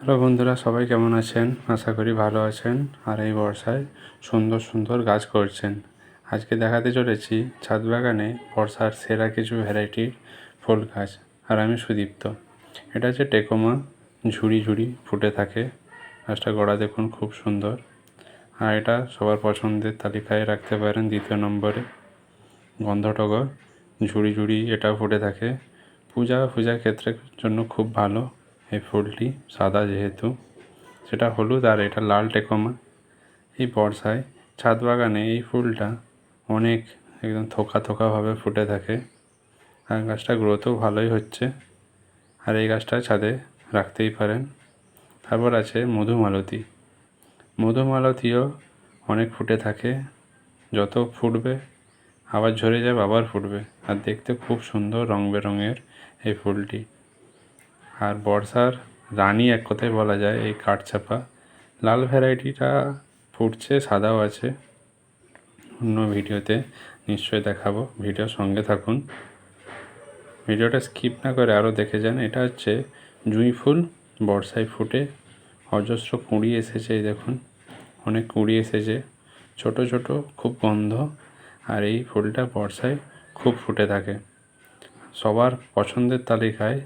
Hello বন্ধুরা, সবাই কেমন আছেন? আশা করি ভালো আছেন। আর এই বর্ষায় সুন্দর সুন্দর গাছ করছেন। আজকে দেখাতে চলেছি ছাদ বাগানে বর্ষার সেরা কিছু ভ্যারাইটির ফুল গাছ। আর আমি সুদীপ্ত। এটা হচ্ছে টেকোমা, ঝুড়ি ঝুড়ি ফুটে থাকে। গাছটা গোড়া দেখুন, খুব সুন্দর। আর এটা সবার পছন্দের তালিকায় রাখতে পারেন দ্বিতীয় নম্বরে। গন্ধটগর, ঝুড়ি ঝুড়ি এটাও ফুটে থাকে। পূজার ক্ষেত্রের জন্য খুব ভালো এই ফুলটি, সাদা যেহেতু। সেটা হলুদ আর এটা লাল টেকোমা। এই বর্ষায় ছাদ বাগানে এই ফুলটা অনেক একদম থোকা থোকাভাবে ফুটে থাকে। আর গাছটা গ্রোথও ভালোই হচ্ছে। আর এই গাছটা ছাদে রাখতেই পারেন। তারপর আছে মধুমালতী। মধুমালতীও অনেক ফুটে থাকে। যত ফুটবে আবার ঝরে যাবে, আবার ফুটবে। আর দেখতে খুব সুন্দর, রং বেরঙের এই ফুলটি। আর বর্ষার রানী এক কথায় বলা যায় এই কাঠচাপা। লাল ভ্যারাইটিটা ফুটছে, সাদাও আছে। অন্য ভিডিওতে নিশ্চয়ই দেখাবো, ভিডিওর সঙ্গে থাকুন। ভিডিওটা স্কিপ না করে আরও দেখে যান। এটা হচ্ছে জুঁই ফুল, বর্ষায় ফুটে অজস্র কুঁড়ি এসেছে। এই দেখুন, অনেক কুঁড়ি এসেছে, ছোট ছোট, খুব গন্ধ। আর এই ফুলটা বর্ষায় খুব ফুটে থাকে। সবার পছন্দের তালিকায়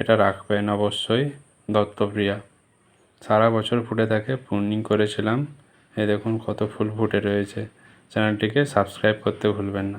এটা রাখবেন অবশ্যই, দত্তপ্রিয়া। সারা বছর ফুটে থাকে, প্রুনিং করেছিলাম। এই দেখুন কত ফুল ফুটে রয়েছে। চ্যানেলটিকে সাবস্ক্রাইব করতে ভুলবেন না।